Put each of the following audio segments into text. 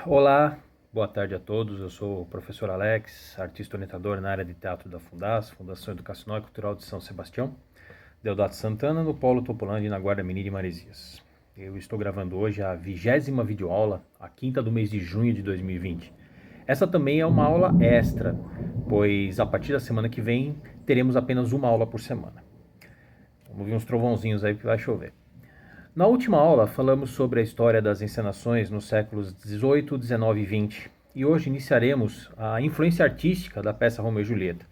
Olá, boa tarde a todos. Eu sou o professor Alex, artista orientador na área de teatro da Fundação Educacional e Cultural de São Sebastião, Deodato Santana, no Polo Topolândia, na Guarda-Mirim de Maresias. Eu estou gravando hoje a 20ª videoaula, a quinta do mês de junho de 2020. Essa também é uma aula extra, pois a partir da semana que vem teremos apenas uma aula por semana. Vamos ver uns trovãozinhos aí que vai chover. Na última aula, falamos sobre a história das encenações nos séculos XVIII, XIX e XX, e hoje iniciaremos a influência artística da peça Romeu e Julieta,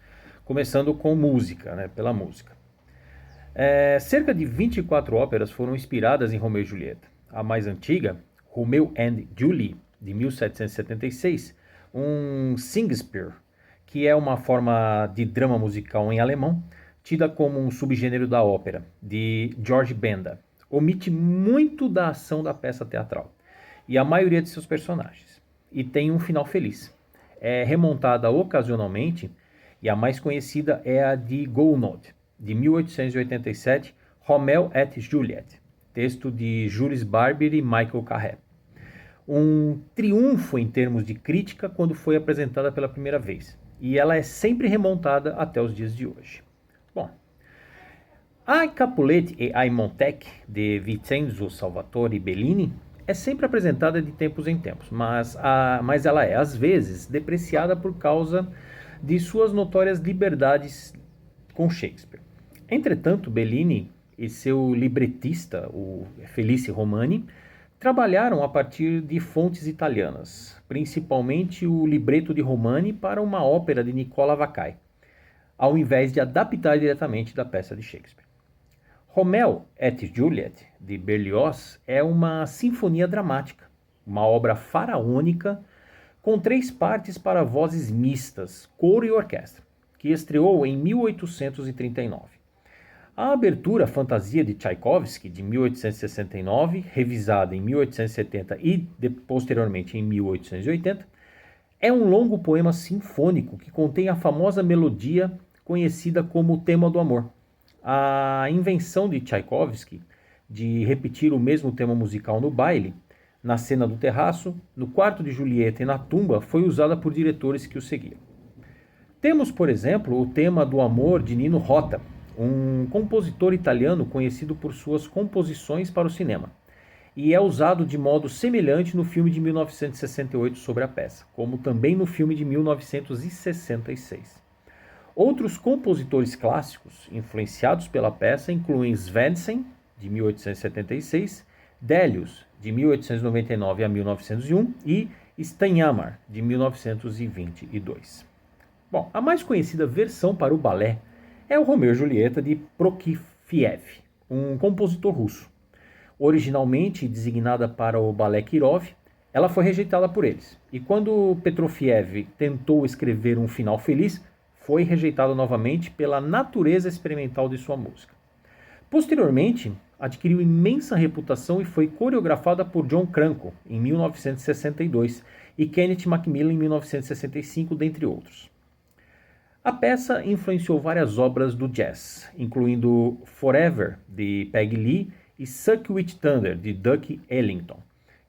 começando com música, pela música. Cerca de 24 óperas foram inspiradas em Romeu e Julieta. A mais antiga, Romeo and Julie, de 1776, um Singspiel, que é uma forma de drama musical em alemão, tida como um subgênero da ópera, de George Benda, omite muito da ação da peça teatral e a maioria de seus personagens, e tem um final feliz. É remontada ocasionalmente, e a mais conhecida é a de Gounod, de 1887, Romeo et Juliette, texto de Jules Barbier e Michael Carré. Um triunfo em termos de crítica quando foi apresentada pela primeira vez, e ela é sempre remontada até os dias de hoje. Bom, a Capulet e a Montec, de Vincenzo Salvatore Bellini, é sempre apresentada de tempos em tempos, mas ela é, às vezes, depreciada por causa de suas notórias liberdades com Shakespeare. Entretanto, Bellini e seu libretista, o Felice Romani, trabalharam a partir de fontes italianas, principalmente o libreto de Romani para uma ópera de Nicola Vaccai, ao invés de adaptar diretamente da peça de Shakespeare. Romeo et Juliette, de Berlioz, é uma sinfonia dramática, uma obra faraônica com 3 partes para vozes mistas, coro e orquestra, que estreou em 1839. A abertura Fantasia de Tchaikovsky, de 1869, revisada em 1870 e posteriormente em 1880, é um longo poema sinfônico que contém a famosa melodia conhecida como Tema do Amor. A invenção de Tchaikovsky de repetir o mesmo tema musical no baile, na cena do terraço, no quarto de Julieta e na tumba foi usada por diretores que o seguiam. Temos, por exemplo, o tema do amor de Nino Rota, um compositor italiano conhecido por suas composições para o cinema, e é usado de modo semelhante no filme de 1968 sobre a peça, como também no filme de 1966. Outros compositores clássicos influenciados pela peça incluem Svendsen, de 1876, Delius, de 1899 a 1901 e Steinhammer, de 1922. Bom, a mais conhecida versão para o balé é o Romeu e Julieta de Prokofiev, um compositor russo. Originalmente designada para o balé Kirov, ela foi rejeitada por eles. E quando Prokofiev tentou escrever um final feliz, foi rejeitada novamente pela natureza experimental de sua música. Posteriormente, adquiriu imensa reputação e foi coreografada por John Cranko em 1962 e Kenneth Macmillan em 1965, dentre outros. A peça influenciou várias obras do jazz, incluindo Forever, de Peggy Lee, e Suck With Thunder, de Duke Ellington,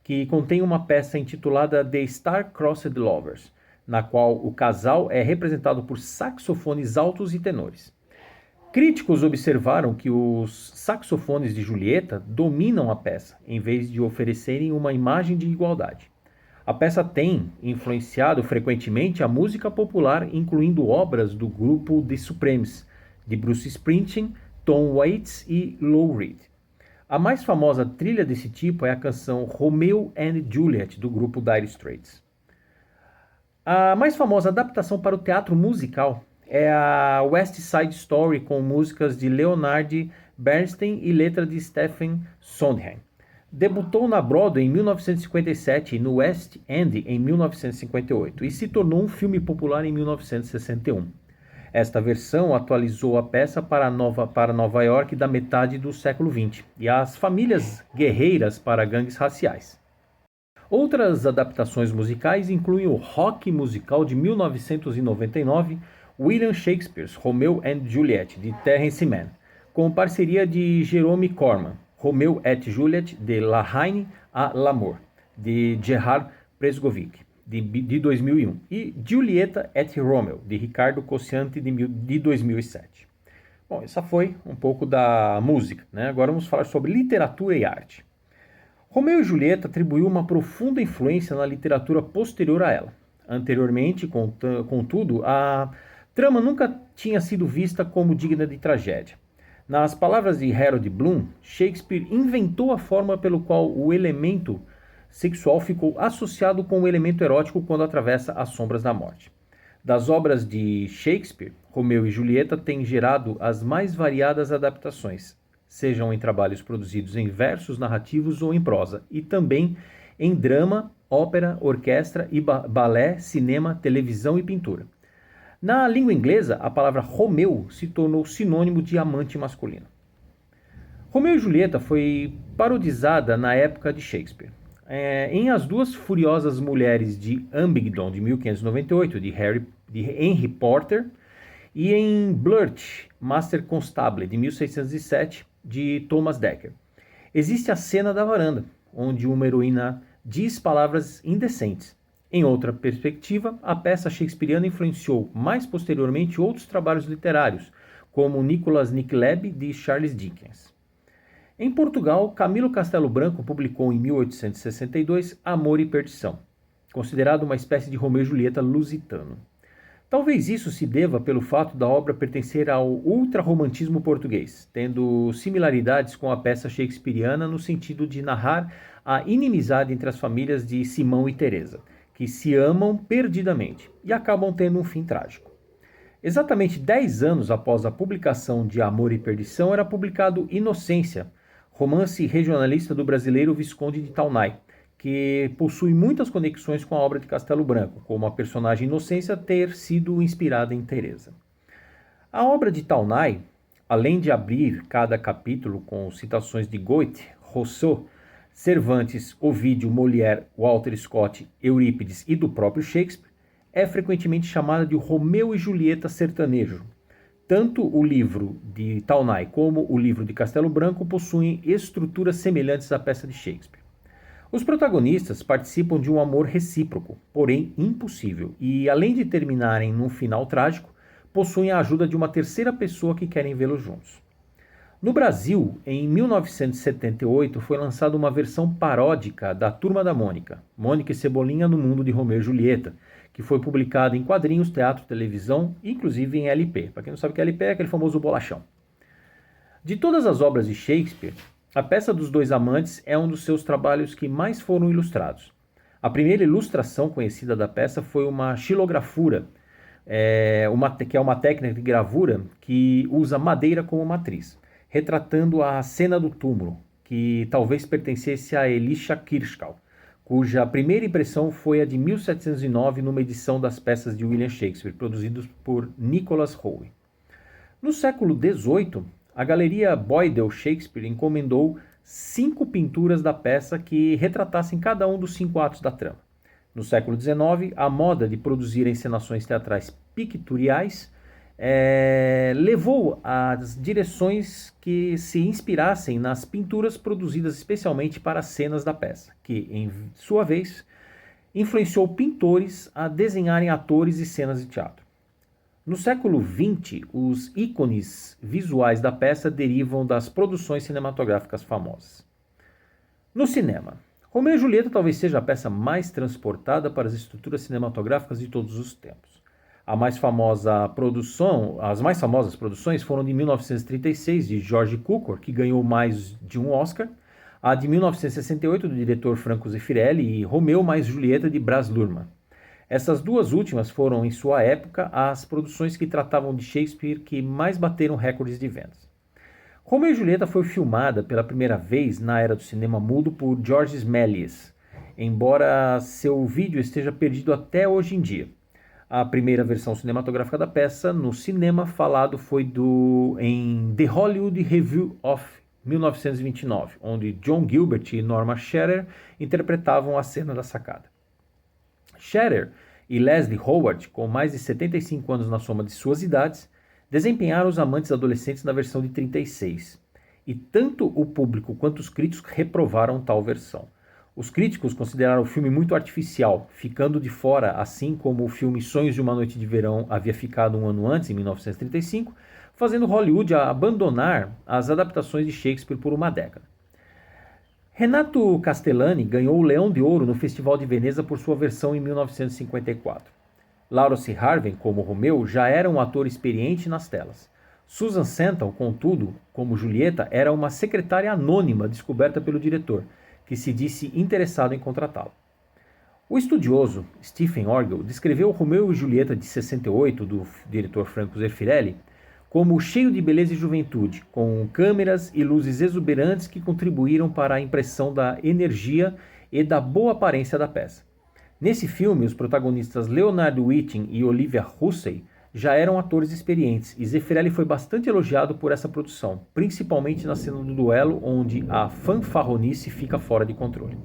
que contém uma peça intitulada The Star-Crossed Lovers, na qual o casal é representado por saxofones altos e tenores. Críticos observaram que os saxofones de Julieta dominam a peça, em vez de oferecerem uma imagem de igualdade. A peça tem influenciado frequentemente a música popular, incluindo obras do grupo The Supremes, de Bruce Springsteen, Tom Waits e Lou Reed. A mais famosa trilha desse tipo é a canção Romeo and Juliet, do grupo Dire Straits. A mais famosa adaptação para o teatro musical é a West Side Story, com músicas de Leonard Bernstein e letra de Stephen Sondheim. Debutou na Broadway em 1957 e no West End em 1958 e se tornou um filme popular em 1961. Esta versão atualizou a peça para Nova York da metade do século XX e as famílias guerreiras para gangues raciais. Outras adaptações musicais incluem o rock musical de 1999, William Shakespeare's Romeo and Juliet, de Terence Mann, com parceria de Jerome Corman, Romeo et Juliet, de La Haine à l'amour, de Gerard Brzezowicz, de 2001, e Giulietta et Romeo, de Ricardo Cocciante, de 2007. Bom, essa foi um pouco da música, né? Agora vamos falar sobre literatura e arte. Romeu e Julieta atribuiu uma profunda influência na literatura posterior a ela. Anteriormente, contudo, a trama nunca tinha sido vista como digna de tragédia. Nas palavras de Harold Bloom, Shakespeare inventou a forma pelo qual o elemento sexual ficou associado com o elemento erótico quando atravessa as sombras da morte. Das obras de Shakespeare, Romeu e Julieta têm gerado as mais variadas adaptações, sejam em trabalhos produzidos em versos narrativos ou em prosa, e também em drama, ópera, orquestra e balé, cinema, televisão e pintura. Na língua inglesa, a palavra Romeu se tornou sinônimo de amante masculino. Romeu e Julieta foi parodizada na época de Shakespeare. Em As Duas Furiosas Mulheres de Ambigdon, de 1598, de Henry Porter, e em Blurt, Master Constable, de 1607, de Thomas Dekker. Existe a cena da varanda, onde uma heroína diz palavras indecentes. Em outra perspectiva, a peça shakespeariana influenciou mais posteriormente outros trabalhos literários, como Nicholas Nickleby, de Charles Dickens. Em Portugal, Camilo Castelo Branco publicou em 1862 Amor e Perdição, considerado uma espécie de Romeu e Julieta lusitano. Talvez isso se deva pelo fato da obra pertencer ao ultrarromantismo português, tendo similaridades com a peça shakespeariana no sentido de narrar a inimizade entre as famílias de Simão e Teresa, que se amam perdidamente e acabam tendo um fim trágico. Exatamente 10 anos após a publicação de Amor e Perdição era publicado Inocência, romance regionalista do brasileiro Visconde de Taunay, que possui muitas conexões com a obra de Castelo Branco, como a personagem Inocência ter sido inspirada em Teresa. A obra de Taunay, além de abrir cada capítulo com citações de Goethe, Rousseau, Cervantes, Ovídio, Molière, Walter Scott, Eurípides e do próprio Shakespeare, é frequentemente chamada de Romeu e Julieta sertanejo. Tanto o livro de Taunay como o livro de Castelo Branco possuem estruturas semelhantes à peça de Shakespeare. Os protagonistas participam de um amor recíproco, porém impossível, e além de terminarem num final trágico, possuem a ajuda de uma terceira pessoa que querem vê-los juntos. No Brasil, em 1978, foi lançada uma versão paródica da Turma da Mônica, Mônica e Cebolinha no Mundo de Romeu e Julieta, que foi publicada em quadrinhos, teatro, televisão, inclusive em LP. Para quem não sabe o que é LP, é aquele famoso bolachão. De todas as obras de Shakespeare, a peça dos dois amantes é um dos seus trabalhos que mais foram ilustrados. A primeira ilustração conhecida da peça foi uma xilografura, que é uma técnica de gravura que usa madeira como matriz, retratando a cena do túmulo, que talvez pertencesse a Elisha Kirschkau, cuja primeira impressão foi a de 1709 numa edição das peças de William Shakespeare, produzidas por Nicholas Howe. No século XVIII, a Galeria Boydell Shakespeare encomendou 5 pinturas da peça que retratassem cada um dos 5 atos da trama. No século XIX, a moda de produzir encenações teatrais pictoriais levou às direções que se inspirassem nas pinturas produzidas especialmente para as cenas da peça, que, em sua vez, influenciou pintores a desenharem atores e cenas de teatro. No século XX, os ícones visuais da peça derivam das produções cinematográficas famosas. No cinema, Romeu e Julieta talvez seja a peça mais transportada para as estruturas cinematográficas de todos os tempos. As mais famosas produções foram de 1936, de George Cukor, que ganhou mais de um Oscar, a de 1968, do diretor Franco Zeffirelli, e Romeu mais Julieta, de Baz Luhrmann. Essas duas últimas foram, em sua época, as produções que tratavam de Shakespeare que mais bateram recordes de vendas. Romeu e Julieta foi filmada pela primeira vez na era do cinema mudo por Georges Méliès, embora seu vídeo esteja perdido até hoje em dia. A primeira versão cinematográfica da peça no cinema falado foi em The Hollywood Review of 1929, onde John Gilbert e Norma Shearer interpretavam a cena da sacada. Shearer e Leslie Howard, com mais de 75 anos na soma de suas idades, desempenharam os amantes adolescentes na versão de 36, e tanto o público quanto os críticos reprovaram tal versão. Os críticos consideraram o filme muito artificial, ficando de fora, assim como o filme Sonhos de uma Noite de Verão havia ficado um ano antes, em 1935, fazendo Hollywood abandonar as adaptações de Shakespeare por uma década. Renato Castellani ganhou o Leão de Ouro no Festival de Veneza por sua versão em 1954. Laurence Harvey, como Romeu, já era um ator experiente nas telas. Susan Stanton, contudo, como Julieta, era uma secretária anônima descoberta pelo diretor, que se disse interessado em contratá-lo. O estudioso Stephen Orgel descreveu Romeu e Julieta de 68, do diretor Franco Zeffirelli, como cheio de beleza e juventude, com câmeras e luzes exuberantes que contribuíram para a impressão da energia e da boa aparência da peça. Nesse filme, os protagonistas Leonard Whiting e Olivia Hussey já eram atores experientes, e Zeffirelli foi bastante elogiado por essa produção, principalmente na cena do duelo, onde a fanfarronice fica fora de controle.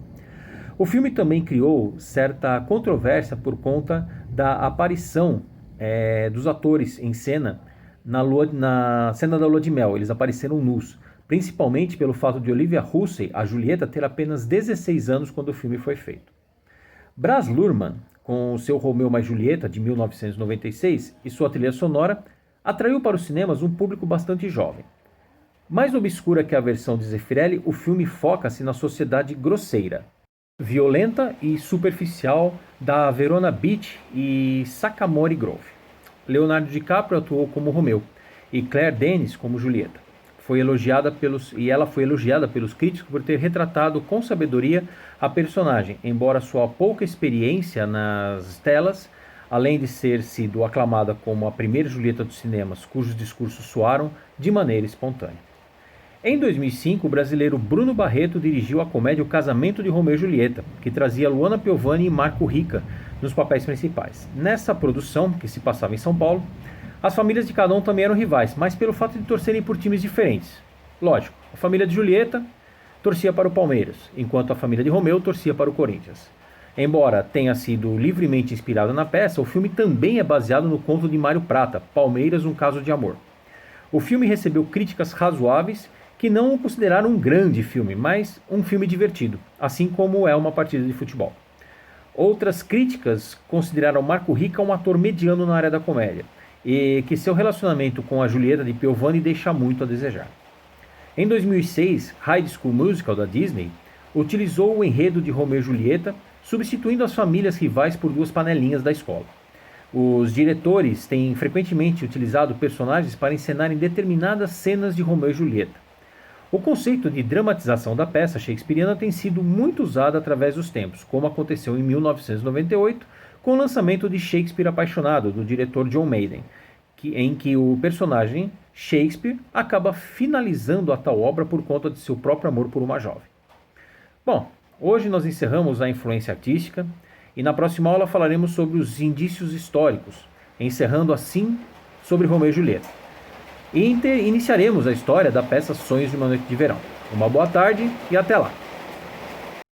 O filme também criou certa controvérsia por conta da aparição dos atores em cena na cena da lua de mel. Eles apareceram nus, principalmente pelo fato de Olivia Hussey, a Julieta, ter apenas 16 anos quando o filme foi feito. Baz Luhrmann, com seu Romeu mais Julieta, de 1996, e sua trilha sonora, atraiu para os cinemas um público bastante jovem. Mais obscura que a versão de Zeffirelli, o filme foca-se na sociedade grosseira, violenta e superficial da Verona Beach e Sagamore Grove. Leonardo DiCaprio atuou como Romeu e Claire Denis como Julieta. Ela foi elogiada pelos críticos por ter retratado com sabedoria a personagem, embora sua pouca experiência nas telas, além de ter sido aclamada como a primeira Julieta dos cinemas, cujos discursos soaram de maneira espontânea. Em 2005, o brasileiro Bruno Barreto dirigiu a comédia O Casamento de Romeu e Julieta, que trazia Luana Piovani e Marco Rica nos papéis principais. Nessa produção, que se passava em São Paulo, as famílias de cada um também eram rivais, mas pelo fato de torcerem por times diferentes. Lógico, a família de Julieta torcia para o Palmeiras, enquanto a família de Romeu torcia para o Corinthians. Embora tenha sido livremente inspirado na peça, o filme também é baseado no conto de Mário Prata, Palmeiras, um caso de amor. O filme recebeu críticas razoáveis, que não o consideraram um grande filme, mas um filme divertido, assim como é uma partida de futebol. Outras críticas consideraram Marco Rica um ator mediano na área da comédia, e que seu relacionamento com a Julieta de Piovani deixa muito a desejar. Em 2006, High School Musical da Disney utilizou o enredo de Romeu e Julieta, substituindo as famílias rivais por duas panelinhas da escola. Os diretores têm frequentemente utilizado personagens para encenarem determinadas cenas de Romeu e Julieta. O conceito de dramatização da peça shakespeariana tem sido muito usado através dos tempos, como aconteceu em 1998 com o lançamento de Shakespeare Apaixonado, do diretor John Maden, em que o personagem Shakespeare acaba finalizando a tal obra por conta de seu próprio amor por uma jovem. Bom, hoje nós encerramos a influência artística e na próxima aula falaremos sobre os indícios históricos, encerrando assim sobre Romeu e Julieta. E iniciaremos a história da peça Sonhos de uma Noite de Verão. Uma boa tarde e até lá!